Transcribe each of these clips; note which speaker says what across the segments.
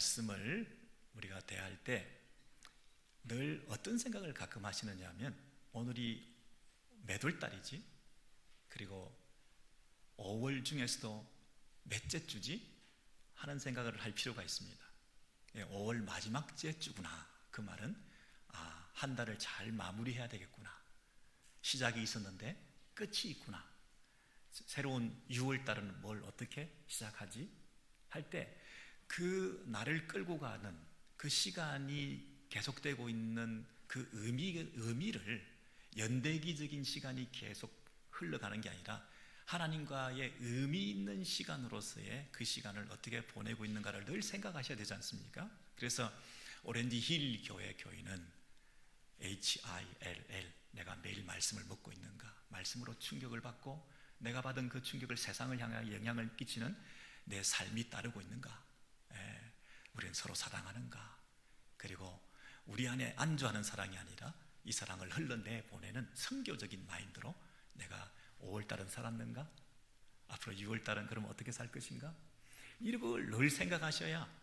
Speaker 1: 말씀을 우리가 대할 때 늘 어떤 생각을 가끔 하시느냐 하면, 오늘이 몇 월 달이지? 그리고 5월 중에서도 몇째 주지? 하는 생각을 할 필요가 있습니다. 5월 마지막째 주구나. 그 말은 한 달을 잘 마무리해야 되겠구나. 시작이 있었는데 끝이 있구나. 새로운 6월 달은 뭘 어떻게 시작하지? 할 때 그 날을 끌고 가는 그 시간이 계속되고 있는 그 의미를, 연대기적인 시간이 계속 흘러가는 게 아니라 하나님과의 의미 있는 시간으로서의 그 시간을 어떻게 보내고 있는가를 늘 생각하셔야 되지 않습니까? 그래서 오렌지 힐 교회 교인은 HILL, 내가 매일 말씀을 먹고 있는가, 말씀으로 충격을 받고 내가 받은 그 충격을 세상을 향하여 영향을 끼치는 내 삶이 따르고 있는가, 우리는 서로 사랑하는가, 그리고 우리 안에 안주하는 사랑이 아니라 이 사랑을 흘러내보내는 선교적인 마인드로 내가 5월달은 살았는가, 앞으로 6월달은 그럼 어떻게 살 것인가, 이런 걸 늘 생각하셔야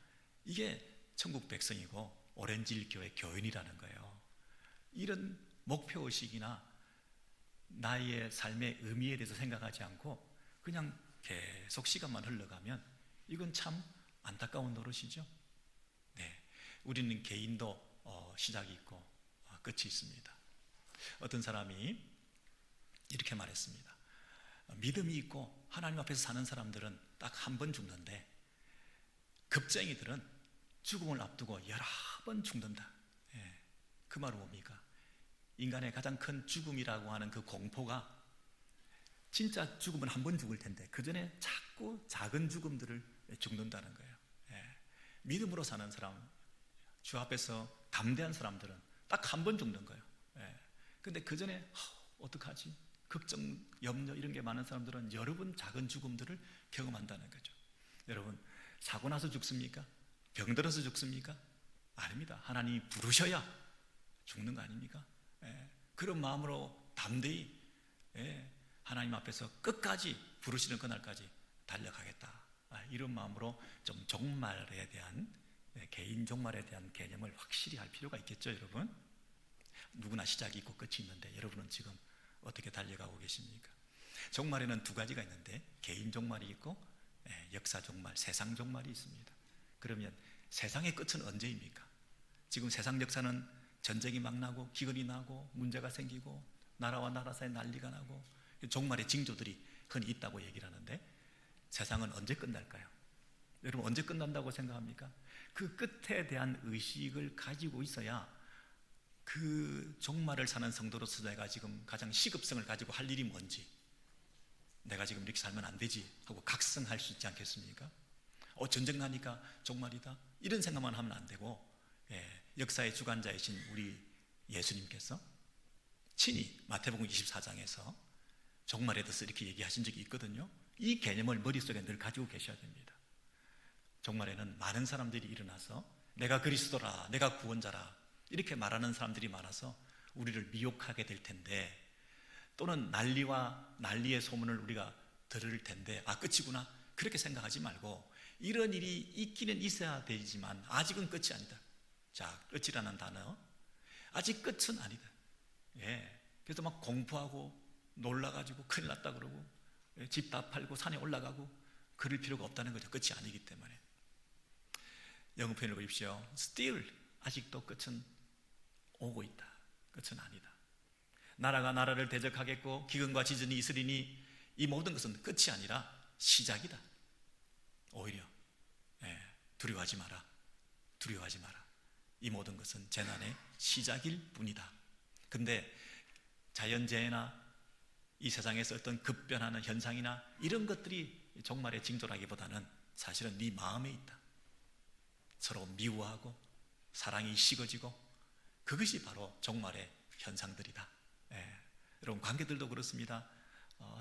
Speaker 1: 이게 천국 백성이고 오렌지힐 교회 교인이라는 거예요. 이런 목표의식이나 나의 삶의 의미에 대해서 생각하지 않고 그냥 계속 시간만 흘러가면 이건 참 안타까운 노릇이죠. 우리는 개인도 시작이 있고 끝이 있습니다. 어떤 사람이 이렇게 말했습니다. 믿음이 있고 하나님 앞에서 사는 사람들은 딱 한 번 죽는데 급쟁이들은 죽음을 앞두고 여러 번 죽는다. 그 말은 뭡니까? 인간의 가장 큰 죽음이라고 하는 그 공포가, 진짜 죽음은 한 번 죽을 텐데 그 전에 자꾸 작은 죽음들을 죽는다는 거예요. 믿음으로 사는 사람, 주 앞에서 담대한 사람들은 딱 한 번 죽는 거예요. 근데 그 전에 어떡하지? 걱정, 염려 이런 게 많은 사람들은 여러 번 작은 죽음들을 경험한다는 거죠. 여러분, 사고 나서 죽습니까? 병들어서 죽습니까? 아닙니다. 하나님이 부르셔야 죽는 거 아닙니까? 그런 마음으로 담대히 하나님 앞에서 끝까지 부르시는 그날까지 달려가겠다, 이런 마음으로 좀 종말에 대한, 개인 종말에 대한 개념을 확실히 할 필요가 있겠죠. 여러분, 누구나 시작이 있고 끝이 있는데 여러분은 지금 어떻게 달려가고 계십니까? 종말에는 두 가지가 있는데, 개인 종말이 있고 역사 종말, 세상 종말이 있습니다. 그러면 세상의 끝은 언제입니까? 지금 세상 역사는 전쟁이 막 나고 기근이 나고 문제가 생기고 나라와 나라 사이에 난리가 나고 종말의 징조들이 흔히 있다고 얘기를 하는데, 세상은 언제 끝날까요? 여러분, 언제 끝난다고 생각합니까? 그 끝에 대한 의식을 가지고 있어야 그 종말을 사는 성도로서 내가 지금 가장 시급성을 가지고 할 일이 뭔지, 내가 지금 이렇게 살면 안 되지 하고 각성할 수 있지 않겠습니까? 전쟁 나니까 종말이다, 이런 생각만 하면 안 되고, 역사의 주관자이신 우리 예수님께서 친히 마태복음 24장에서 종말에 대해서 이렇게 얘기하신 적이 있거든요. 이 개념을 머릿속에 늘 가지고 계셔야 됩니다. 종말에는 많은 사람들이 일어나서 내가 그리스도라, 내가 구원자라 이렇게 말하는 사람들이 많아서 우리를 미혹하게 될 텐데, 또는 난리의 소문을 우리가 들을 텐데 끝이구나, 그렇게 생각하지 말고 이런 일이 있기는 있어야 되지만 아직은 끝이 아니다. 자, 끝이라는 단어, 아직 끝은 아니다. 그래서 막 공부하고 놀라가지고 큰일 났다 그러고 집 다 팔고 산에 올라가고 그럴 필요가 없다는 거죠. 끝이 아니기 때문에. 영어 표현을 보십시오. Still, 아직도 끝은 오고 있다. 끝은 아니다. 나라가 나라를 대적하겠고 기근과 지진이 있으리니 이 모든 것은 끝이 아니라 시작이다. 오히려 두려워하지 마라. 두려워하지 마라. 이 모든 것은 재난의 시작일 뿐이다. 근데 자연재해나 이 세상에서 어떤 급변하는 현상이나 이런 것들이 종말의 징조라기보다는 사실은 네 마음에 있다. 서로 미워하고 사랑이 식어지고, 그것이 바로 종말의 현상들이다. 여러분, 관계들도 그렇습니다.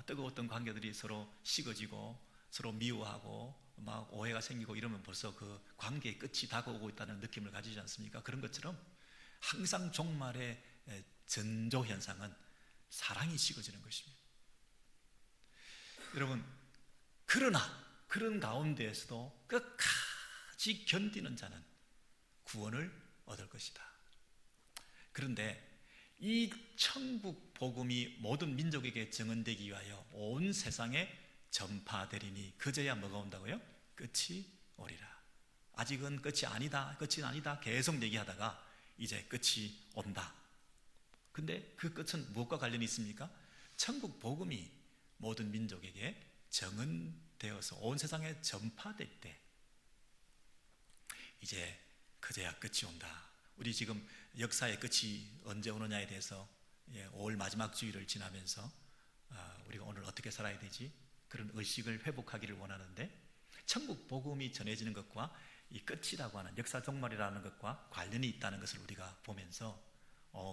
Speaker 1: 뜨거웠던 관계들이 서로 식어지고 서로 미워하고 막 오해가 생기고 이러면 벌써 그 관계의 끝이 다가오고 있다는 느낌을 가지지 않습니까? 그런 것처럼 항상 종말의 전조 현상은 사랑이 식어지는 것입니다. 여러분, 그러나 그런 가운데에서도 끝까지 끝까지 견디는 자는 구원을 얻을 것이다. 그런데 이 천국 복음이 모든 민족에게 증언되기 위하여 온 세상에 전파되리니 그제야 뭐가 온다고요? 끝이 오리라. 아직은 끝이 아니다, 끝이 아니다 계속 얘기하다가 이제 끝이 온다. 근데 그 끝은 무엇과 관련이 있습니까? 천국 복음이 모든 민족에게 증언되어서 온 세상에 전파될 때 이제 그제야 끝이 온다. 우리 지금 역사의 끝이 언제 오느냐에 대해서 5월 마지막 주일을 지나면서 우리가 오늘 어떻게 살아야 되지? 그런 의식을 회복하기를 원하는데, 천국 복음이 전해지는 것과 이 끝이라고 하는 역사 종말이라는 것과 관련이 있다는 것을 우리가 보면서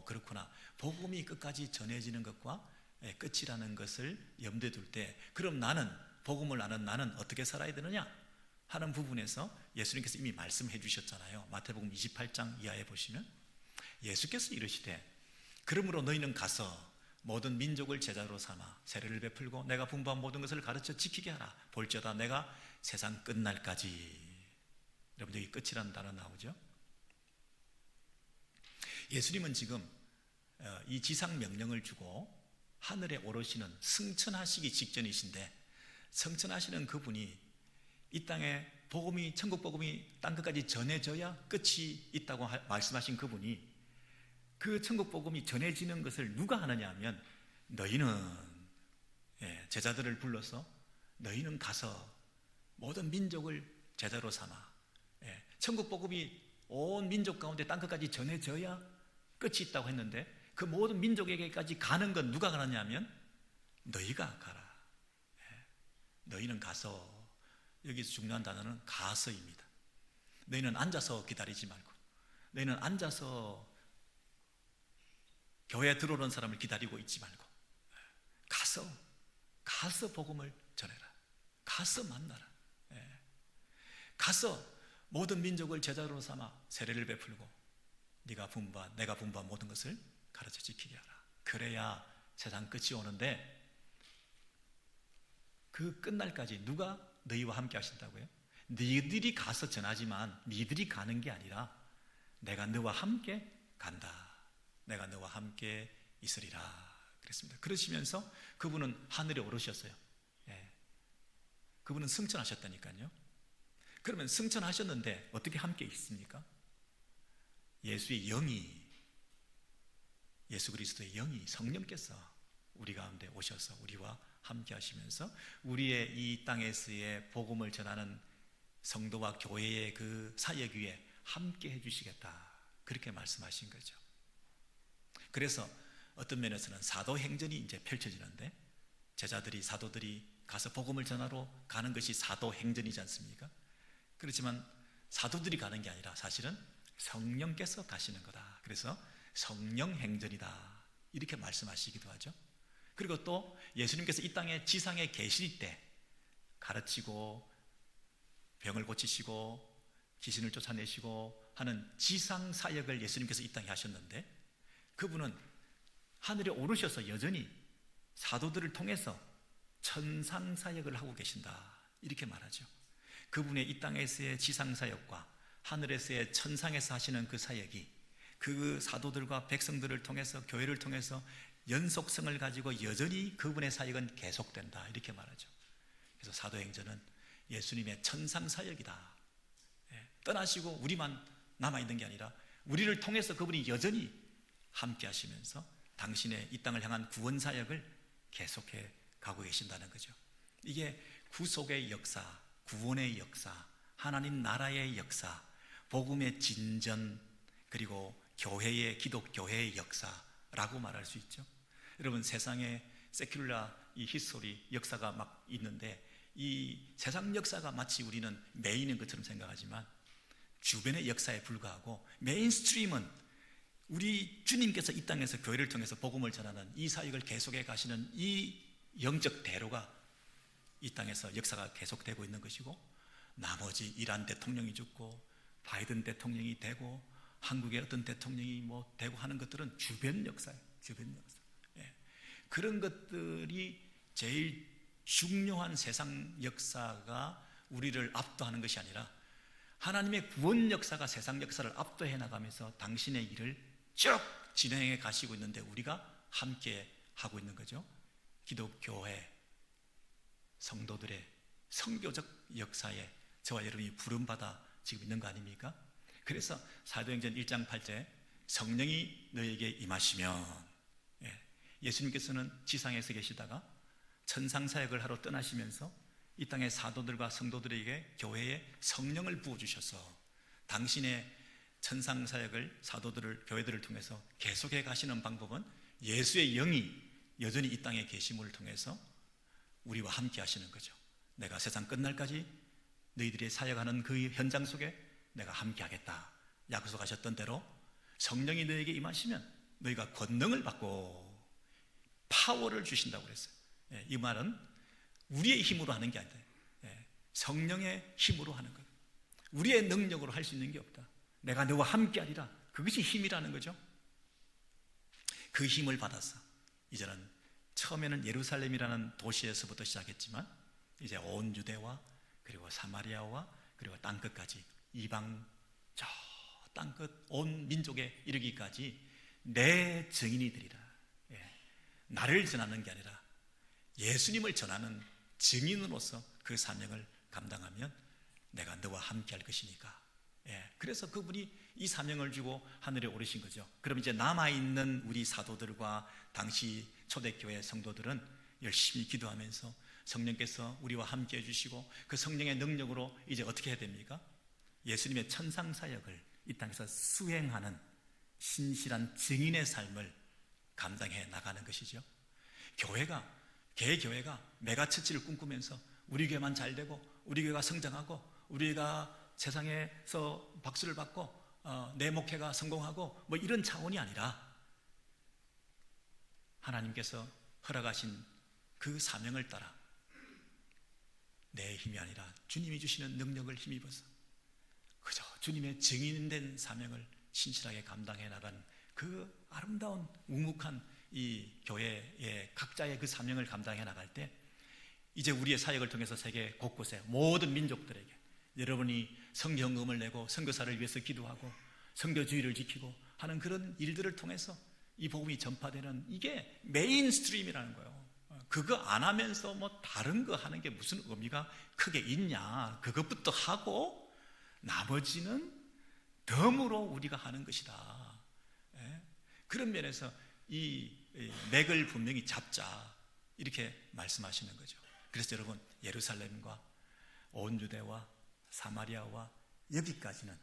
Speaker 1: 그렇구나, 복음이 끝까지 전해지는 것과 끝이라는 것을 염두에 둘 때, 그럼 나는, 복음을 아는 나는 어떻게 살아야 되느냐 하는 부분에서 예수님께서 이미 말씀해 주셨잖아요. 마태복음 28장 이하에 보시면 예수께서 이르시되 그러므로 너희는 가서 모든 민족을 제자로 삼아 세례를 베풀고 내가 분부한 모든 것을 가르쳐 지키게 하라. 볼지어다 내가 세상 끝날까지. 여러분, 여기 끝이라는 단어 나오죠? 예수님은 지금 이 지상 명령을 주고 하늘에 오르시는 승천하시기 직전이신데, 승천하시는 그분이 이 땅에 복음이, 천국 복음이 땅 끝까지 전해져야 끝이 있다고 말씀하신 그분이, 그 천국 복음이 전해지는 것을 누가 하느냐 하면 너희는, 제자들을 불러서 너희는 가서 모든 민족을 제자로 삼아, 천국 복음이 온 민족 가운데 땅 끝까지 전해져야 끝이 있다고 했는데, 그 모든 민족에게까지 가는 건 누가 가느냐 하면 너희가 가라. 너희는 가서, 여기서 중요한 단어는 가서입니다. 너희는 앉아서 기다리지 말고, 너희는 앉아서 교회에 들어오는 사람을 기다리고 있지 말고 가서 복음을 전해라. 가서 만나라. 가서 모든 민족을 제자로 삼아 세례를 베풀고 내가 분부한 모든 것을 가르쳐 지키게 하라. 그래야 세상 끝이 오는데, 그 끝날까지 누가 너희와 함께 하신다고요? 너희들이 가서 전하지만 너희들이 가는 게 아니라 내가 너와 함께 간다. 내가 너와 함께 있으리라 그랬습니다. 그러시면서 그분은 하늘에 오르셨어요. 그분은 승천하셨다니까요. 그러면 승천하셨는데 어떻게 함께 있습니까? 예수의 영이, 예수 그리스도의 영이, 성령께서 우리 가운데 오셔서 우리와 함께 하시면서 우리의 이 땅에서의 복음을 전하는 성도와 교회의 그 사역 위에 함께 해주시겠다, 그렇게 말씀하신 거죠. 그래서 어떤 면에서는 사도행전이 이제 펼쳐지는데, 사도들이 가서 복음을 전하러 가는 것이 사도행전이지 않습니까? 그렇지만 사도들이 가는 게 아니라 사실은 성령께서 가시는 거다. 그래서 성령행전이다, 이렇게 말씀하시기도 하죠. 그리고 또 예수님께서 이 땅에 지상에 계실 때 가르치고 병을 고치시고 귀신을 쫓아내시고 하는 지상 사역을 예수님께서 이 땅에 하셨는데, 그분은 하늘에 오르셔서 여전히 사도들을 통해서 천상 사역을 하고 계신다, 이렇게 말하죠. 그분의 이 땅에서의 지상 사역과 하늘에서의 천상에서 하시는 그 사역이 그 사도들과 백성들을 통해서, 교회를 통해서 연속성을 가지고 여전히 그분의 사역은 계속된다, 이렇게 말하죠. 그래서 사도행전은 예수님의 천상 사역이다. 떠나시고 우리만 남아있는 게 아니라 우리를 통해서 그분이 여전히 함께 하시면서 당신의 이 땅을 향한 구원 사역을 계속해 가고 계신다는 거죠. 이게 구속의 역사, 구원의 역사, 하나님 나라의 역사, 복음의 진전, 그리고 교회의, 기독교회의 역사라고 말할 수 있죠. 여러분, 세상에 세큘라 이 히스토리, 역사가 막 있는데, 이 세상 역사가 마치 우리는 메인인 것처럼 생각하지만 주변의 역사에 불과하고, 메인스트림은 우리 주님께서 이 땅에서 교회를 통해서 복음을 전하는 이 사역을 계속해 가시는 이 영적 대로가 이 땅에서 역사가 계속되고 있는 것이고, 나머지 이란 대통령이 죽고 바이든 대통령이 되고 한국의 어떤 대통령이 되고 하는 것들은 주변 역사예요. 주변 역사. 그런 것들이 제일 중요한 세상 역사가 우리를 압도하는 것이 아니라 하나님의 구원 역사가 세상 역사를 압도해 나가면서 당신의 일을 쭉 진행해 가시고 있는데 우리가 함께 하고 있는 거죠. 기독교회 성도들의 선교적 역사에 저와 여러분이 부름받아 지금 있는 거 아닙니까? 그래서 사도행전 1장 8절 성령이 너에게 임하시면, 예수님께서는 지상에서 계시다가 천상사역을 하러 떠나시면서 이 땅의 사도들과 성도들에게 교회에 성령을 부어주셔서 당신의 천상사역을 사도들을 교회들을 통해서 계속해 가시는 방법은 예수의 영이 여전히 이 땅에 계심을 통해서 우리와 함께 하시는 거죠. 내가 세상 끝날까지 너희들이 사역하는 그 현장 속에 내가 함께 하겠다 약속하셨던 대로 성령이 너에게 임하시면 너희가 권능을 받고 파워를 주신다고 그랬어요. 이 말은 우리의 힘으로 하는 게 아니다. 성령의 힘으로 하는 거예요. 우리의 능력으로 할 수 있는 게 없다. 내가 너와 함께 하리라. 그것이 힘이라는 거죠. 그 힘을 받아서 이제는 처음에는 예루살렘이라는 도시에서부터 시작했지만 이제 온 유대와 그리고 사마리아와 그리고 땅끝까지 이방 저 땅끝 온 민족에 이르기까지 내 증인이 되리라. 나를 전하는 게 아니라 예수님을 전하는 증인으로서 그 사명을 감당하면 내가 너와 함께 할 것이니까. 그래서 그분이 이 사명을 주고 하늘에 오르신 거죠. 그럼 이제 남아있는 우리 사도들과 당시 초대교회 성도들은 열심히 기도하면서 성령께서 우리와 함께 해주시고 그 성령의 능력으로 이제 어떻게 해야 됩니까? 예수님의 천상사역을 이 땅에서 수행하는 신실한 증인의 삶을 감당해 나가는 것이죠. 개교회가 메가처치를 꿈꾸면서 우리 교회만 잘 되고 우리 교회가 성장하고 우리 교회가 세상에서 박수를 받고 내 목회가 성공하고 뭐 이런 차원이 아니라 하나님께서 허락하신 그 사명을 따라 내 힘이 아니라 주님이 주시는 능력을 힘입어서 그저 주님의 증인된 사명을 신실하게 감당해 나간 그 아름다운 우묵한 이 교회의 각자의 그 사명을 감당해 나갈 때 이제 우리의 사역을 통해서 세계 곳곳에 모든 민족들에게 여러분이 성경음을 내고 선교사를 위해서 기도하고 선교주의를 지키고 하는 그런 일들을 통해서 이 복음이 전파되는 이게 메인스트림이라는 거예요. 그거 안 하면서 뭐 다른 거 하는 게 무슨 의미가 크게 있냐. 그것부터 하고 나머지는 덤으로 우리가 하는 것이다. 그런 면에서 이 맥을 분명히 잡자 이렇게 말씀하시는 거죠. 그래서 여러분 예루살렘과 온 유대와 사마리아와 여기까지는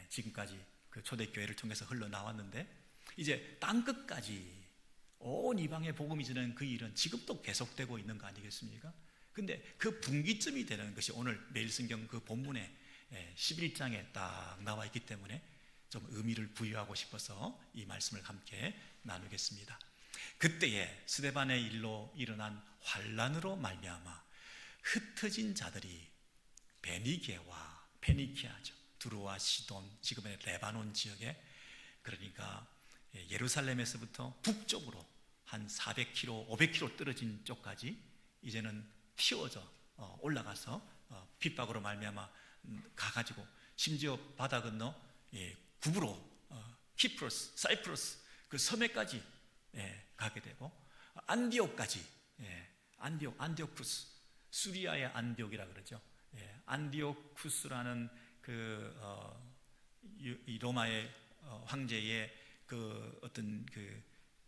Speaker 1: 지금까지 그 초대교회를 통해서 흘러나왔는데 이제 땅끝까지 온 이방의 복음이 전하는 그 일은 지금도 계속되고 있는 거 아니겠습니까? 근데 그 분기점이 되는 것이 오늘 매일성경 그 본문에 11장에 딱 나와 있기 때문에 좀 의미를 부여하고 싶어서 이 말씀을 함께 나누겠습니다. 그때에 스데반의 일로 일어난 환란으로 말미암아 흩어진 자들이 페니키아죠. 두로와 시돈, 지금의 레바논 지역에 그러니까 예루살렘에서부터 북쪽으로 한 400km, 500km 떨어진 쪽까지 이제는 튀어져 올라가서 핍박으로 말미암아 가가지고 심지어 바다 건너 구브로, 키프로스, 사이프러스 그 섬에까지 가게 되고 안디옥까지 안디오쿠스 수리아의 안디옥이라 그러죠. 안디오쿠스라는 이 로마의 황제의 그 어떤 그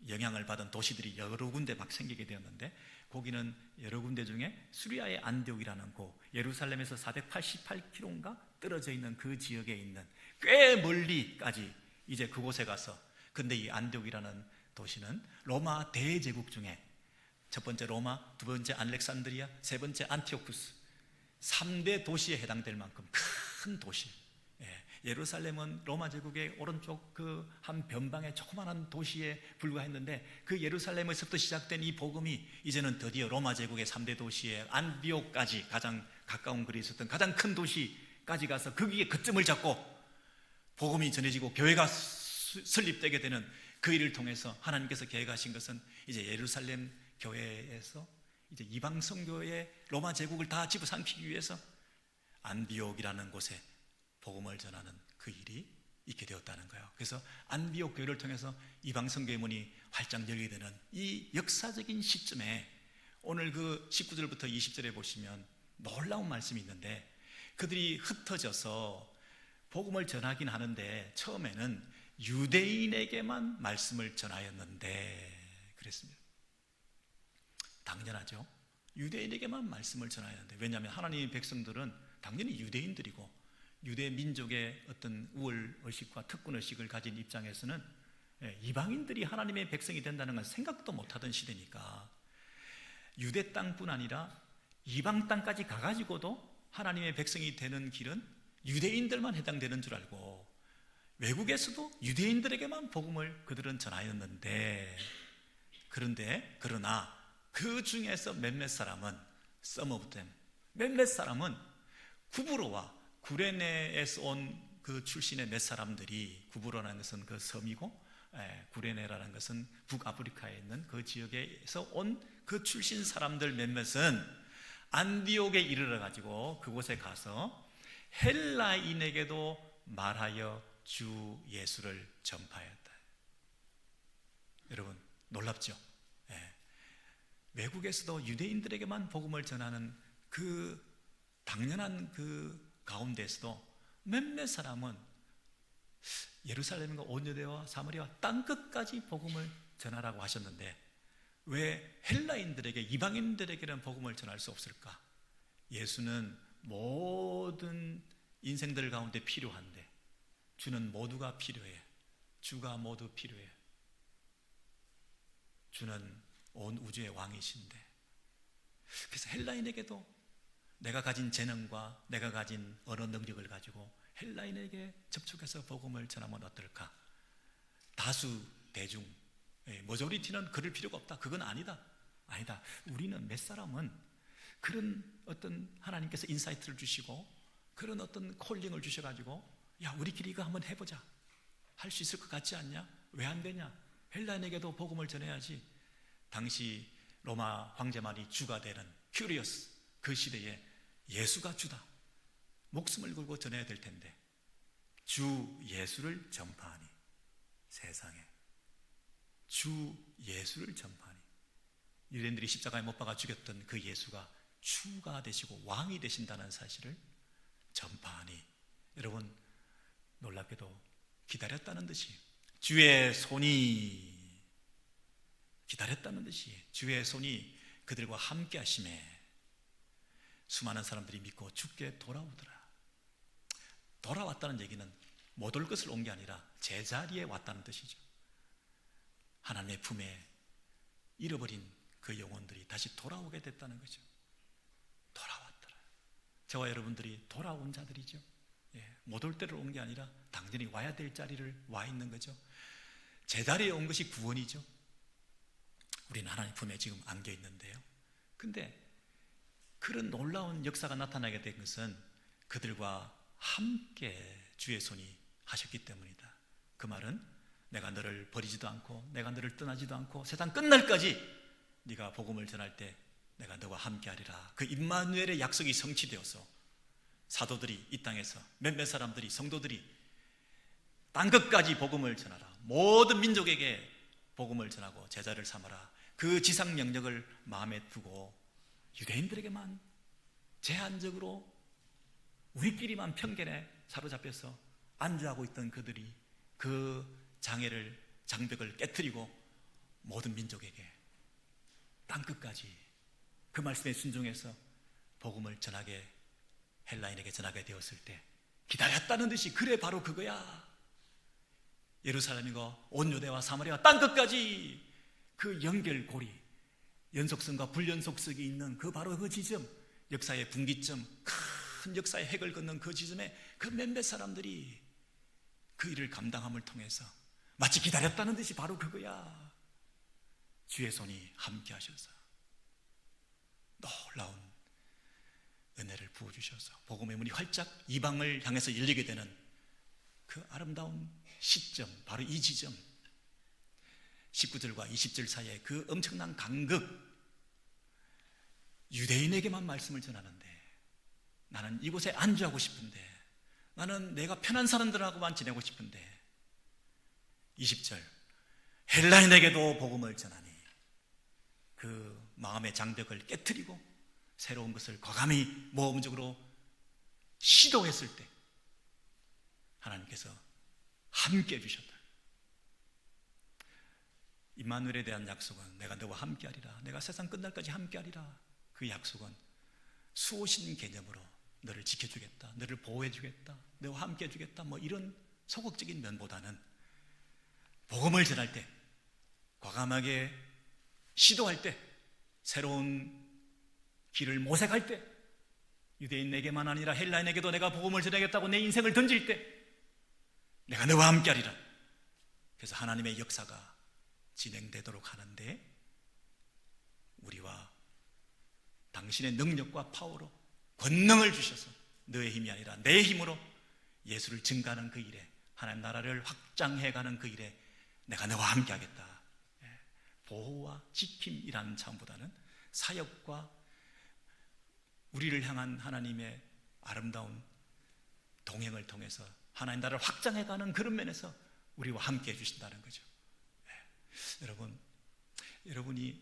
Speaker 1: 영향을 받은 도시들이 여러 군데 막 생기게 되었는데 거기는 여러 군데 중에 수리아의 안디옥이라는 곳 예루살렘에서 488km인가 떨어져 있는 그 지역에 있는 꽤 멀리까지 이제 그곳에 가서 근데 이 안디옥이라는 도시는 로마 대제국 중에 첫 번째 로마, 두 번째 알렉산드리아, 세 번째 안티오쿠스 3대 도시에 해당될 만큼 큰 도시. 예루살렘은 로마 제국의 오른쪽 그 한 변방의 조그마한 도시에 불과했는데 그 예루살렘에서부터 시작된 이 복음이 이제는 드디어 로마 제국의 3대 도시의 안디옥까지 가장 가까운 거리에 있었던 가장 큰 도시까지 가서 거기에 거점을 잡고 복음이 전해지고 교회가 설립되게 되는 그 일을 통해서 하나님께서 계획하신 것은 이제 예루살렘 교회에서 이제 이방 선교의 로마 제국을 다 집어삼키기 위해서 안디옥이라는 곳에 복음을 전하는 그 일이 있게 되었다는 거예요. 그래서 안디옥 교회를 통해서 이방 성교의 문이 활짝 열리게 되는 이 역사적인 시점에 오늘 그 19절부터 20절에 보시면 놀라운 말씀이 있는데, 그들이 흩어져서 복음을 전하긴 하는데 처음에는 유대인에게만 말씀을 전하였는데 그랬습니다. 당연하죠. 유대인에게만 말씀을 전하였는데, 왜냐하면 하나님의 백성들은 당연히 유대인들이고 유대 민족의 어떤 우월의식과 특권의식을 가진 입장에서는 이방인들이 하나님의 백성이 된다는 건 생각도 못하던 시대니까, 유대 땅뿐 아니라 이방 땅까지 가가지고도 하나님의 백성이 되는 길은 유대인들만 해당되는 줄 알고 외국에서도 유대인들에게만 복음을 그들은 전하였는데, 그러나 그 중에서 몇몇 사람은, some of them, 몇몇 사람은 구브로와 구레네에서 온 그 출신의 몇 사람들이, 구브로라는 것은 그 섬이고 구레네라는 것은 북아프리카에 있는 그 지역에서 온 그 출신 사람들 몇몇은 안디옥에 이르러 가지고 그곳에 가서 헬라인에게도 말하여 주 예수를 전파했다. 여러분 놀랍죠? 외국에서도 유대인들에게만 복음을 전하는 그 당연한 그 가운데서도 몇몇 사람은 예루살렘과 온 유대와 사마리아 땅끝까지 복음을 전하라고 하셨는데, 왜 헬라인들에게, 이방인들에게는 복음을 전할 수 없을까? 예수는 모든 인생들 가운데 필요한데, 주는 모두가 필요해. 주가 모두 필요해. 주는 온 우주의 왕이신데, 그래서 헬라인에게도 내가 가진 재능과 내가 가진 언어 능력을 가지고 헬라인에게 접촉해서 복음을 전하면 어떨까? 다수 대중, 머저리티는 그럴 필요가 없다. 그건 아니다. 우리는 몇 사람은 그런 어떤 하나님께서 인사이트를 주시고 그런 어떤 콜링을 주셔가지고, 야, 우리끼리 이거 한번 해보자. 할 수 있을 것 같지 않냐? 왜 안 되냐? 헬라인에게도 복음을 전해야지. 당시 로마 황제만이 주가 되는 큐리어스 그 시대에 예수가 주다. 목숨을 걸고 전해야 될 텐데 주 예수를 전파하니, 세상에 주 예수를 전파하니, 유대인들이 십자가에 못 박아 죽였던 그 예수가 주가 되시고 왕이 되신다는 사실을 전파하니, 여러분 놀랍게도 기다렸다는 듯이 주의 손이, 기다렸다는 듯이 주의 손이 그들과 함께 하심에 수많은 사람들이 믿고 주께 돌아오더라. 돌아왔다는 얘기는 못 올 것을 온 게 아니라 제자리에 왔다는 뜻이죠. 하나님의 품에 잃어버린 그 영혼들이 다시 돌아오게 됐다는 거죠. 돌아왔더라. 저와 여러분들이 돌아온 자들이죠. 못 올 때를 온 게 아니라 당연히 와야 될 자리를 와 있는 거죠. 제자리에 온 것이 구원이죠. 우리는 하나님 품에 지금 안겨 있는데요. 근데 그런 놀라운 역사가 나타나게 된 것은 그들과 함께 주의 손이 하셨기 때문이다. 그 말은 내가 너를 버리지도 않고 내가 너를 떠나지도 않고 세상 끝날까지 네가 복음을 전할 때 내가 너와 함께 하리라. 그 임마누엘의 약속이 성취되어서 사도들이 이 땅에서 몇몇 사람들이, 성도들이 땅끝까지 복음을 전하라. 모든 민족에게 복음을 전하고 제자를 삼아라. 그 지상 명령을 마음에 두고 유대인들에게만 제한적으로 우리끼리만 편견에 사로잡혀서 안주하고 있던 그들이 그 장벽을 깨트리고 모든 민족에게 땅끝까지 그 말씀에 순종해서 복음을 전하게, 헬라인에게 전하게 되었을 때 기다렸다는 듯이, 그래 바로 그거야. 예루살렘이고 온 유대와 사마리아 땅끝까지 그 연결고리, 연속성과 불연속성이 있는 그 바로 그 지점, 역사의 분기점, 큰 역사의 핵을 걷는 그 지점에 그 몇몇 사람들이 그 일을 감당함을 통해서 마치 기다렸다는 듯이 바로 그거야. 주의 손이 함께 하셔서 놀라운 은혜를 부어주셔서 복음의 문이 활짝 이방을 향해서 열리게 되는 그 아름다운 시점, 바로 이 지점, 19절과 20절 사이에 그 엄청난 간극, 유대인에게만 말씀을 전하는데 나는 이곳에 안주하고 싶은데 나는 내가 편한 사람들하고만 지내고 싶은데 20절 헬라인에게도 복음을 전하니 그 마음의 장벽을 깨트리고 새로운 것을 과감히 모험적으로 시도했을 때 하나님께서 함께 해주셨다. 임마누엘에 대한 약속은 내가 너와 함께하리라, 내가 세상 끝날까지 함께하리라. 그 약속은 수호신 개념으로 너를 지켜주겠다, 너를 보호해주겠다, 너와 함께해주겠다, 뭐 이런 소극적인 면보다는 복음을 전할 때, 과감하게 시도할 때, 새로운 길을 모색할 때, 유대인에게만 아니라 헬라인에게도 내가 복음을 전하겠다고 내 인생을 던질 때 내가 너와 함께하리라. 그래서 하나님의 역사가 진행되도록 하는데 우리와 당신의 능력과 파워로 권능을 주셔서 너의 힘이 아니라 내 힘으로 예수를 증가하는 그 일에, 하나님 나라를 확장해가는 그 일에 내가 너와 함께하겠다. 보호와 지킴이라는 차원보다는 사역과 우리를 향한 하나님의 아름다운 동행을 통해서 하나님 나라를 확장해가는 그런 면에서 우리와 함께 해주신다는 거죠. 여러분이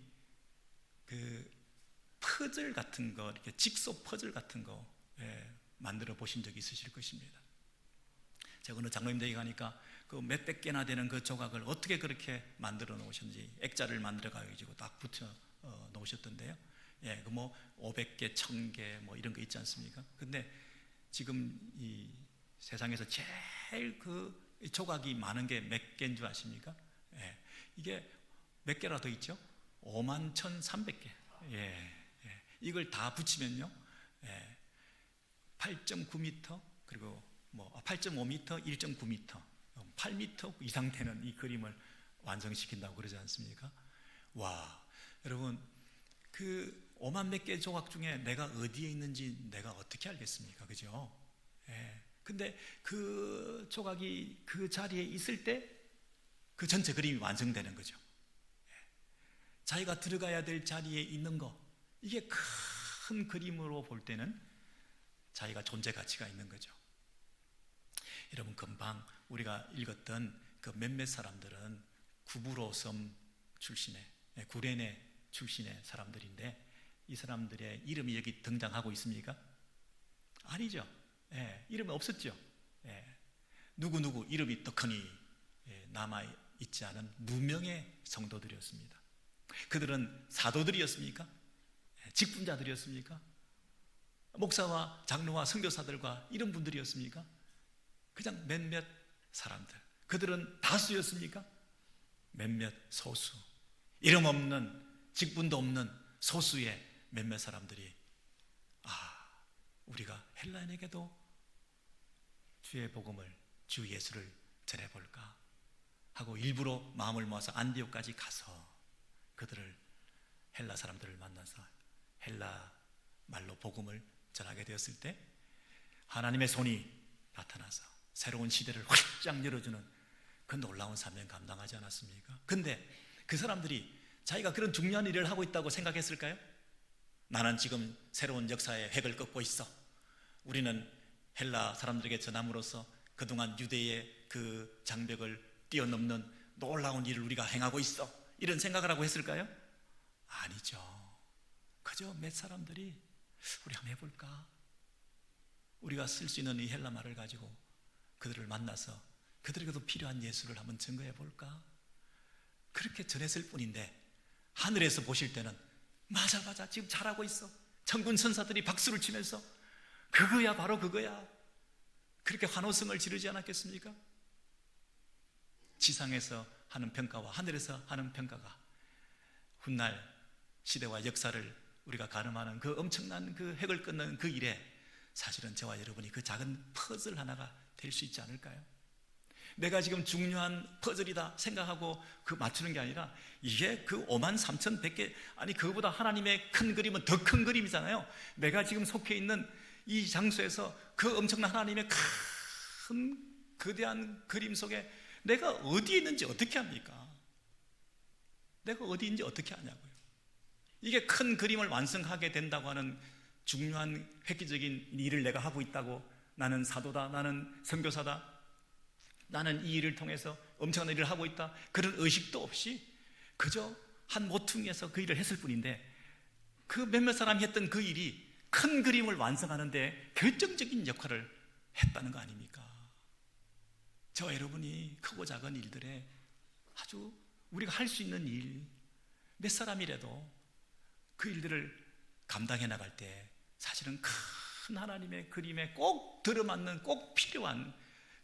Speaker 1: 그 퍼즐 같은 거, 이렇게 직소 퍼즐 같은 거 만들어 보신 적이 있으실 것입니다. 제가 어느 장로님 댁에 가니까 그 몇백 개나 되는 그 조각을 어떻게 그렇게 만들어 놓으셨는지 액자를 만들어 가지고 딱 붙여 놓으셨던데요. 그 뭐 500개, 1000개 뭐 이런 거 있지 않습니까? 근데 지금 이 세상에서 제일 그 조각이 많은 게 몇 개인 줄 아십니까? 이게 몇 개라 더 있죠? 51,300개. 이걸 다 붙이면요, 8.9m 그리고 뭐 8.5m, 1.9m, 8m 이상 되는 이 그림을 완성시킨다고 그러지 않습니까? 와, 여러분 그 5만 몇 개 조각 중에 내가 어디에 있는지 내가 어떻게 알겠습니까? 그죠? 근데 그 조각이 그 자리에 있을 때 그 전체 그림이 완성되는 거죠. 자기가 들어가야 될 자리에 있는 거, 이게 큰 그림으로 볼 때는 자기가 존재 가치가 있는 거죠. 여러분, 금방 우리가 읽었던 그 몇몇 사람들은 구브로섬 출신의, 구레네 출신의 사람들인데 이 사람들의 이름이 여기 등장하고 있습니까? 아니죠. 이름이 없었죠. 누구누구 이름이 떡하니 남아있지 않은 무명의 성도들이었습니다. 그들은 사도들이었습니까? 직분자들이었습니까? 목사와 장로와 선교사들과 이런 분들이었습니까? 그냥 몇몇 사람들. 그들은 다수였습니까? 몇몇 소수. 이름 없는, 직분도 없는 소수의 몇몇 사람들이 우리가 헬라인에게도 주의 복음을, 주 예수를 전해볼까 하고 일부러 마음을 모아서 안디옥까지 가서 그들을, 헬라 사람들을 만나서 헬라 말로 복음을 전하게 되었을 때 하나님의 손이 나타나서 새로운 시대를 활짝 열어주는 그 놀라운 사명 감당하지 않았습니까? 근데 그 사람들이 자기가 그런 중요한 일을 하고 있다고 생각했을까요? 나는 지금 새로운 역사의 획을 긋고 있어. 우리는 헬라 사람들에게 전함으로써 그동안 유대의 그 장벽을 뛰어넘는 놀라운 일을 우리가 행하고 있어. 이런 생각을 하고 했을까요? 아니죠. 그저 몇 사람들이 우리 한번 해볼까? 우리가 쓸 수 있는 이 헬라 말을 가지고 그들을 만나서 그들에게도 필요한 예수를 한번 증거해 볼까? 그렇게 전했을 뿐인데 하늘에서 보실 때는 맞아 지금 잘하고 있어. 천군 천사들이 박수를 치면서 그거야, 바로 그거야, 그렇게 환호성을 지르지 않았겠습니까? 지상에서 하는 평가와 하늘에서 하는 평가가 훗날 시대와 역사를 우리가 가늠하는 그 엄청난 그 획을 끊는 그 일에 사실은 저와 여러분이 그 작은 퍼즐 하나가 될 수 있지 않을까요? 내가 지금 중요한 퍼즐이다 생각하고 그 맞추는 게 아니라 이게 그 53,100개, 아니 그거보다 하나님의 큰 그림은 더 큰 그림이잖아요. 내가 지금 속해 있는 이 장소에서 그 엄청난 하나님의 큰 거대한 그림 속에 내가 어디에 있는지 어떻게 합니까? 내가 어디인지 어떻게 아냐고요. 이게 큰 그림을 완성하게 된다고 하는 중요한 획기적인 일을 내가 하고 있다고 나는 사도다, 나는 선교사다, 나는 이 일을 통해서 엄청난 일을 하고 있다, 그런 의식도 없이 그저 한 모퉁이에서 그 일을 했을 뿐인데, 그 몇몇 사람이 했던 그 일이 큰 그림을 완성하는 데 결정적인 역할을 했다는 거 아닙니까? 저와 여러분이 크고 작은 일들에 아주 우리가 할 수 있는 일, 몇 사람이라도 그 일들을 감당해 나갈 때 사실은 큰 하나님의 그림에 꼭 들어맞는, 꼭 필요한,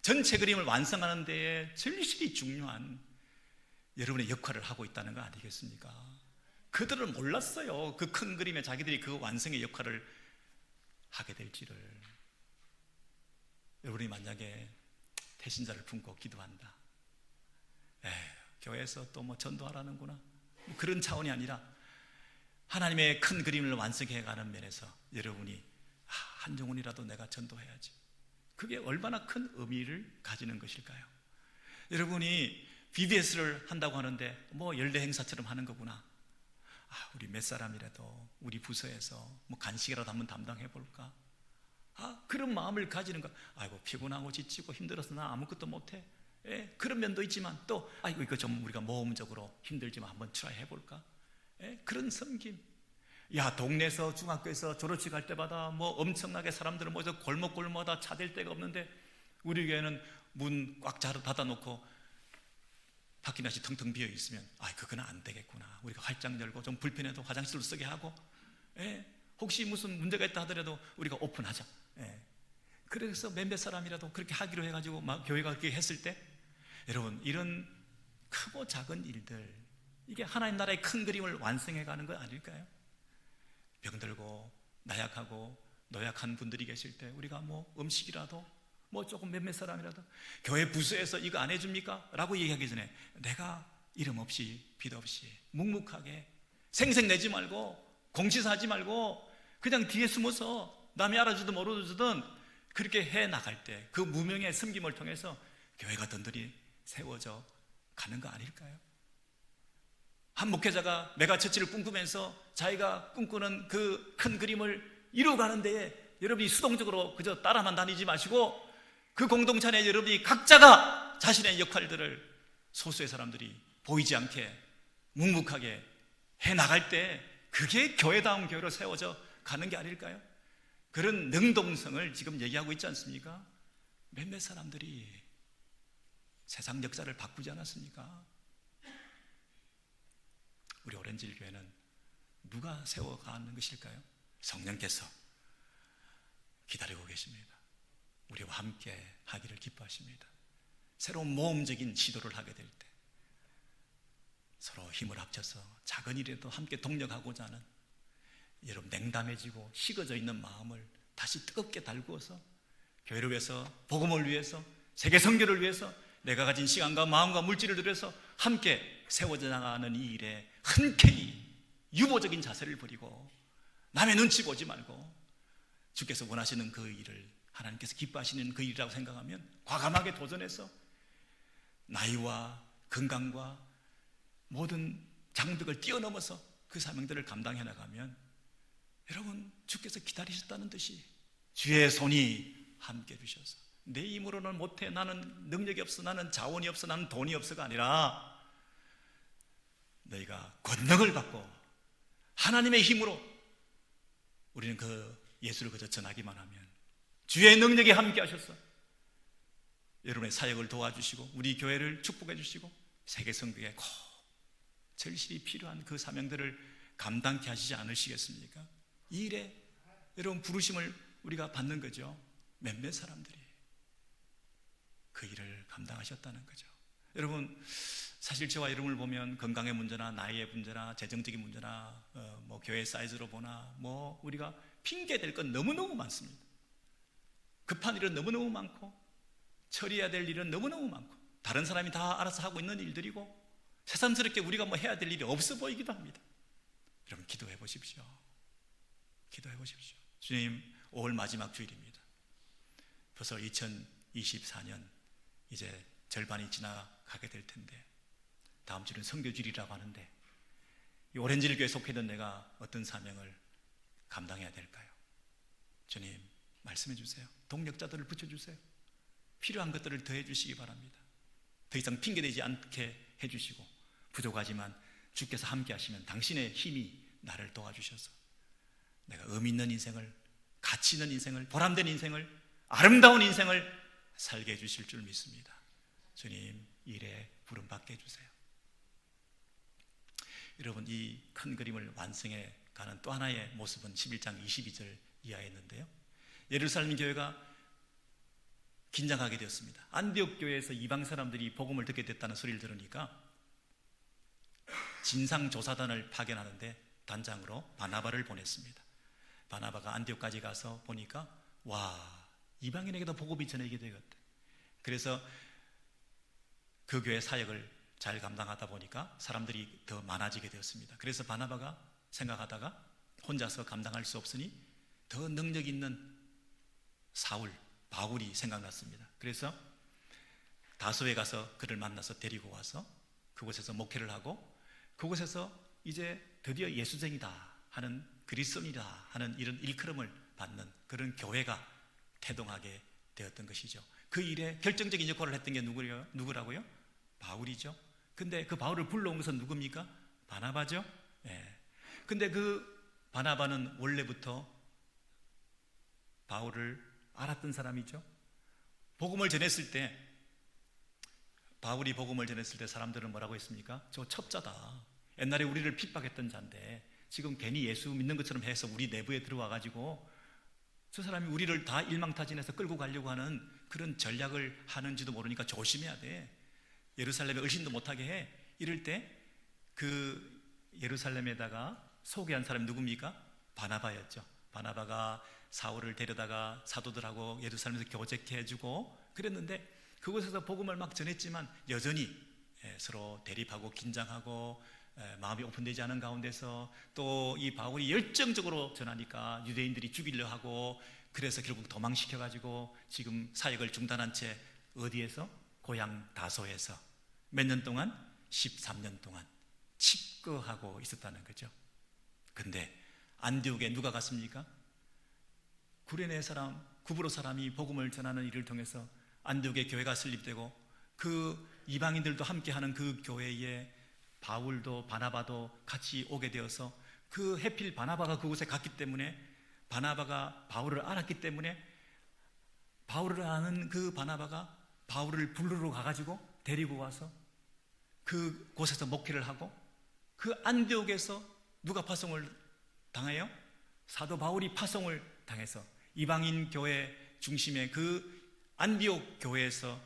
Speaker 1: 전체 그림을 완성하는 데에 절실히 중요한 여러분의 역할을 하고 있다는 거 아니겠습니까? 그들은 몰랐어요. 그 큰 그림에 자기들이 그 완성의 역할을 하게 될지를. 여러분이 만약에 태신자를 품고 기도한다, 교회에서 또 뭐 전도하라는구나, 그런 차원이 아니라 하나님의 큰 그림을 완성해가는 면에서 여러분이 한정훈이라도 내가 전도해야지, 그게 얼마나 큰 의미를 가지는 것일까요? 여러분이 BBS를 한다고 하는데 뭐 연례 행사처럼 하는 거구나, 우리 몇 사람이라도 우리 부서에서 뭐 간식이라도 한번 담당해 볼까, 그런 마음을 가지는 거. 아이고 피곤하고 지치고 힘들어서 나 아무것도 못해, 그런 면도 있지만 또 아이고 이거 좀 우리가 모험적으로 힘들지만 한번 트라이 해볼까, 그런 섬김. 야, 동네에서 중학교에서 졸업식 할 때마다 뭐 엄청나게 사람들은 모여서 골목골목마다 차댈 데가 없는데 우리 교회는 문 꽉 닫아놓고 바퀴나시 텅텅 비어 있으면 그건 안 되겠구나, 우리가 활짝 열고 좀 불편해도 화장실로 쓰게 하고, 혹시 무슨 문제가 있다 하더라도 우리가 오픈하자. 그래서 몇몇 사람이라도 그렇게 하기로 해가지고 막 교회가 그렇게 했을 때, 여러분 이런 크고 작은 일들, 이게 하나님 나라의 큰 그림을 완성해가는 거 아닐까요? 병들고 나약하고 노약한 분들이 계실 때 우리가 뭐 음식이라도 뭐 조금 몇몇 사람이라도 교회 부서에서 이거 안 해줍니까? 라고 얘기하기 전에 내가 이름 없이 빛 없이 묵묵하게 생색내지 말고 공치사하지 말고 그냥 뒤에 숨어서 남이 알아주든 모르주든 그렇게 해 나갈 때 그 무명의 섬김을 통해서 교회가 든든히 세워져 가는 거 아닐까요? 한 목회자가 메가처치를 꿈꾸면서 자기가 꿈꾸는 그 큰 그림을 이루어가는 데에 여러분이 수동적으로 그저 따라만 다니지 마시고 그 공동체 안에 여러분이 각자가 자신의 역할들을 소수의 사람들이 보이지 않게 묵묵하게 해 나갈 때 그게 교회다운 교회로 세워져 가는 게 아닐까요? 그런 능동성을 지금 얘기하고 있지 않습니까? 몇몇 사람들이 세상 역사를 바꾸지 않았습니까? 우리 오렌지 교회는 누가 세워가는 것일까요? 성령께서 기다리고 계십니다. 우리와 함께 하기를 기뻐하십니다. 새로운 모험적인 시도를 하게 될 때 서로 힘을 합쳐서 작은 일에도 함께 동력하고자 하는 여러분 냉담해지고 식어져 있는 마음을 다시 뜨겁게 달구어서 교회를 위해서, 복음을 위해서, 세계 선교를 위해서 내가 가진 시간과 마음과 물질을 들여서 함께 세워져 나가는 이 일에 흔쾌히 유보적인 자세를 버리고 남의 눈치 보지 말고 주께서 원하시는 그 일을, 하나님께서 기뻐하시는 그 일이라고 생각하면 과감하게 도전해서 나이와 건강과 모든 장벽을 뛰어넘어서 그 사명들을 감당해 나가면 여러분 주께서 기다리셨다는 듯이 주의 손이 함께 해주셔서 내 힘으로는 못해, 나는 능력이 없어, 나는 자원이 없어, 나는 돈이 없어가 아니라 너희가 권능을 받고 하나님의 힘으로 우리는 그 예수를 그저 전하기만 하면 주의 능력이 함께 하셔서 여러분의 사역을 도와주시고 우리 교회를 축복해 주시고 세계 선교에 꼭 절실히 필요한 그 사명들을 감당케 하시지 않으시겠습니까? 이 일에 여러분 부르심을 우리가 받는 거죠. 몇몇 사람들이 그 일을 감당하셨다는 거죠. 여러분 사실 저와 여러분을 보면 건강의 문제나 나이의 문제나 재정적인 문제나 뭐 교회 사이즈로 보나 뭐 우리가 핑계댈 건 너무너무 많습니다. 급한 일은 너무너무 많고 처리해야 될 일은 너무너무 많고 다른 사람이 다 알아서 하고 있는 일들이고 새삼스럽게 우리가 뭐 해야 될 일이 없어 보이기도 합니다. 여러분 기도해 보십시오. 기도해 보십시오. 주님, 5월 마지막 주일입니다. 벌써 2024년 이제 절반이 지나가게 될 텐데 다음 주는 선교주일이라고 하는데 이 오렌지를 교회에 속해 있는 내가 어떤 사명을 감당해야 될까요? 주님, 말씀해 주세요. 동력자들을 붙여주세요. 필요한 것들을 더해 주시기 바랍니다. 더 이상 핑계대지 않게 해주시고, 부족하지만 주께서 함께 하시면 당신의 힘이 나를 도와주셔서 내가 의미 있는 인생을, 가치 있는 인생을, 보람된 인생을, 아름다운 인생을 살게 해주실 줄 믿습니다. 주님, 일에 부름받게 해주세요. 여러분, 이 큰 그림을 완성해 가는 또 하나의 모습은 11장 22절 이하에 있는데요, 예루살렘 교회가 긴장하게 되었습니다. 안디옥 교회에서 이방 사람들이 복음을 듣게 됐다는 소리를 들으니까 진상조사단을 파견하는데 단장으로 바나바를 보냈습니다. 바나바가 안디옥까지 가서 보니까 와, 이방인에게도 복음이 전해지게 되었대. 그래서 그 교회 사역을 잘 감당하다 보니까 사람들이 더 많아지게 되었습니다. 그래서 바나바가 생각하다가 혼자서 감당할 수 없으니 더 능력 있는 바울이 생각났습니다. 그래서 다소에 가서 그를 만나서 데리고 와서 그곳에서 목회를 하고, 그곳에서 이제 드디어 예수쟁이다 하는, 그리스도인이다 하는 이런 일컬음을 받는 그런 교회가 태동하게 되었던 것이죠. 그 일에 결정적인 역할을 했던 게 누구라고요? 바울이죠. 근데 그 바울을 불러온 것은 누굽니까? 바나바죠. 근데 그 바나바는 원래부터 바울을 알았던 사람이죠. 복음을 전했을 때, 바울이 복음을 전했을 때 사람들은 뭐라고 했습니까? 저 첩자다. 옛날에 우리를 핍박했던 자인데 지금 괜히 예수 믿는 것처럼 해서 우리 내부에 들어와 가지고 저 사람이 우리를 다 일망타진해서 끌고 가려고 하는 그런 전략을 하는지도 모르니까 조심해야 돼. 예루살렘에 얼씬도 못하게 해. 이럴 때 그 예루살렘에다가 소개한 사람이 누굽니까? 바나바였죠. 바나바가 사울을 데려다가 사도들하고 예루살렘에서 교제케 해주고 그랬는데, 그곳에서 복음을 막 전했지만 여전히 서로 대립하고 긴장하고 마음이 오픈되지 않은 가운데서 또 이 바울이 열정적으로 전하니까 유대인들이 죽이려 하고, 그래서 결국 도망시켜가지고 지금 사역을 중단한 채 어디에서? 고향 다소에서 몇 년 동안? 13년 동안 칩거하고 있었다는 거죠. 근데 안디옥에 누가 갔습니까? 구레네 사람, 구브로 사람이 복음을 전하는 일을 통해서 안디옥에 교회가 설립되고, 그 이방인들도 함께하는 그 교회에 바울도 바나바도 같이 오게 되어서, 그 해필 바나바가 그곳에 갔기 때문에, 바나바가 바울을 알았기 때문에 바울을 아는 그 바나바가 바울을 부르러 가가지고 데리고 와서 그 곳에서 목회를 하고, 그 안디옥에서 누가 파송을 당해요? 사도 바울이 파송을 당해서 이방인 교회 중심의 그 안디옥 교회에서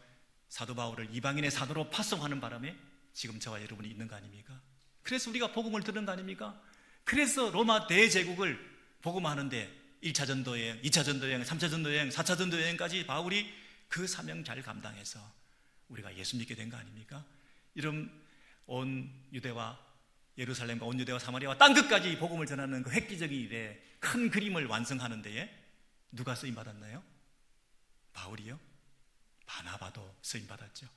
Speaker 1: 사도 바울을 이방인의 사도로 파송하는 바람에 지금 저와 여러분이 있는 거 아닙니까? 그래서 우리가 복음을 듣는 거 아닙니까? 그래서 로마 대제국을 복음하는데 1차 전도여행, 2차 전도여행, 3차 전도여행, 4차 전도여행까지 바울이 그 사명 잘 감당해서 우리가 예수 믿게 된 거 아닙니까? 이런 온 유대와 예루살렘과 온 유대와 사마리아와 땅 끝까지 복음을 전하는 그 획기적인 일에 큰 그림을 완성하는 데에 누가 쓰임 받았나요? 바울이요? 바나바도 쓰임 받았죠.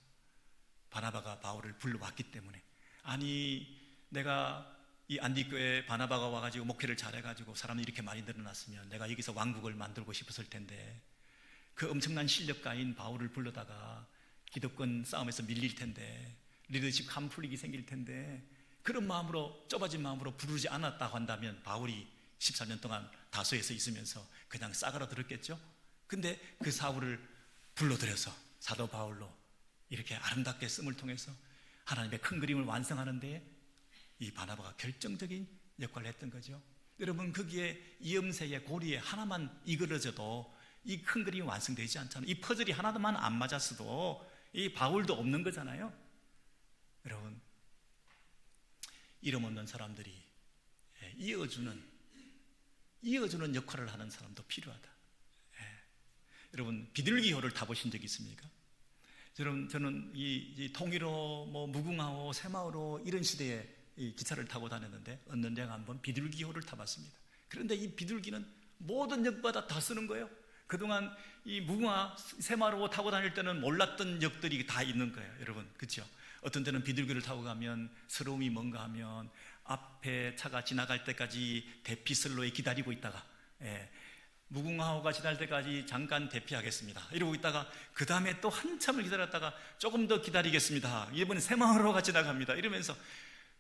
Speaker 1: 바나바가 바울을 불러왔기 때문에. 아니, 내가 이 안디교에 바나바가 와가지고 목회를 잘해가지고 사람이 이렇게 많이 늘어났으면 내가 여기서 왕국을 만들고 싶었을 텐데, 그 엄청난 실력가인 바울을 불러다가 기득권 싸움에서 밀릴 텐데, 리더십 캄플릭이 생길 텐데, 그런 마음으로, 좁아진 마음으로 부르지 않았다고 한다면 바울이 14년 동안 다소에서 있으면서 그냥 싸그라 들었겠죠. 근데 그 사울을 불러들여서 사도 바울로 이렇게 아름답게 씀을 통해서 하나님의 큰 그림을 완성하는 데에 이 바나바가 결정적인 역할을 했던 거죠. 여러분, 거기에 이음새에 고리에 하나만 이그러져도 이 큰 그림이 완성되지 않잖아요. 이 퍼즐이 하나만 안 맞았어도 이 바울도 없는 거잖아요. 여러분, 이름 없는 사람들이 이어주는 역할을 하는 사람도 필요하다. 여러분, 비둘기호를 타보신 적 있습니까? 여러분, 저는 이 통일호, 무궁화호, 새마을호 이런 시대에 이 기차를 타고 다녔는데 어느 날 한번 비둘기호를 타봤습니다. 그런데 이 비둘기는 모든 역마다 다 쓰는 거예요. 그동안 이 무궁화, 새마을호 타고 다닐 때는 몰랐던 역들이 다 있는 거예요. 여러분, 그렇죠? 어떤 때는 비둘기를 타고 가면 서러움이 뭔가 하면 앞에 차가 지나갈 때까지 대피선로에 기다리고 있다가 무궁화호가 지날 때까지 잠깐 대피하겠습니다. 이러고 있다가 그 다음에 또 한참을 기다렸다가 조금 더 기다리겠습니다. 이번엔 새마을호가 지나갑니다. 이러면서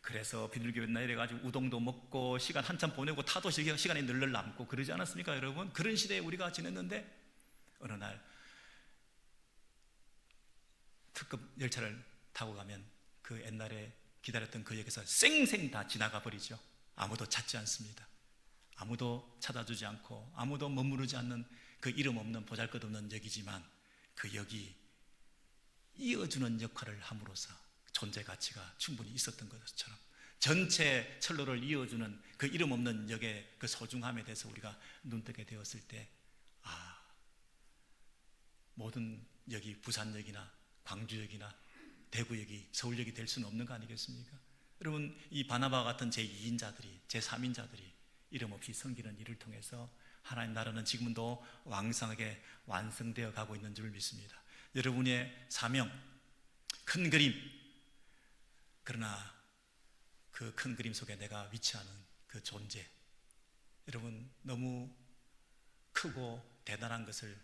Speaker 1: 그래서 비둘기 나 이래가지고 우동도 먹고 시간 한참 보내고 타도 시간이 늘늘 남고 그러지 않았습니까, 여러분? 그런 시대에 우리가 지냈는데 어느 날 특급 열차를 타고 가면 그 옛날에 기다렸던 그 역에서 쌩쌩 다 지나가 버리죠. 아무도 찾지 않습니다. 아무도 찾아주지 않고 아무도 머무르지 않는 그 이름 없는 보잘것없는 역이지만 그 역이 이어주는 역할을 함으로써 존재 가치가 충분히 있었던 것처럼 전체 철로를 이어주는 그 이름 없는 역의 그 소중함에 대해서 우리가 눈뜨게 되었을 때 모든 역이 부산역이나 광주역이나 대구역이 서울역이 될 수는 없는 거 아니겠습니까? 여러분, 이 바나바와 같은 제2인자들이 제3인자들이 이름 없이 섬기는 일을 통해서 하나님 나라는 지금도 왕성하게 완성되어 가고 있는 줄 믿습니다. 여러분의 사명, 큰 그림, 그러나 그 큰 그림 속에 내가 위치하는 그 존재, 여러분 너무 크고 대단한 것을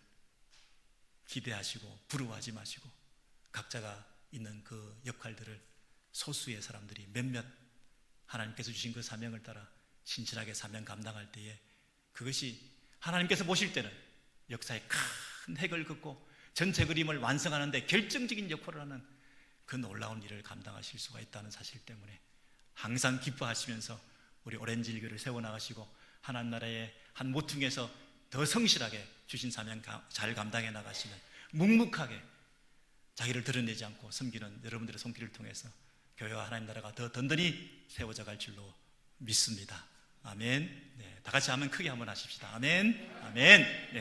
Speaker 1: 기대하시고 부러워하지 마시고 각자가 있는 그 역할들을 소수의 사람들이 몇몇 하나님께서 주신 그 사명을 따라 신실하게 사명 감당할 때에 그것이 하나님께서 보실 때는 역사의 큰 획을 긋고 전체 그림을 완성하는 데 결정적인 역할을 하는 그 놀라운 일을 감당하실 수가 있다는 사실 때문에 항상 기뻐하시면서 우리 오렌지 일교를 세워나가시고 하나님 나라의 한 모퉁이에서 더 성실하게 주신 사명 잘 감당해 나가시는 묵묵하게 자기를 드러내지 않고 섬기는 여러분들의 손길을 통해서 교회와 하나님 나라가 더 든든히 세워져 갈 줄로 믿습니다. 아멘. 네, 다 같이 하면 크게 한번 하십시다. 아멘. 아멘. 네.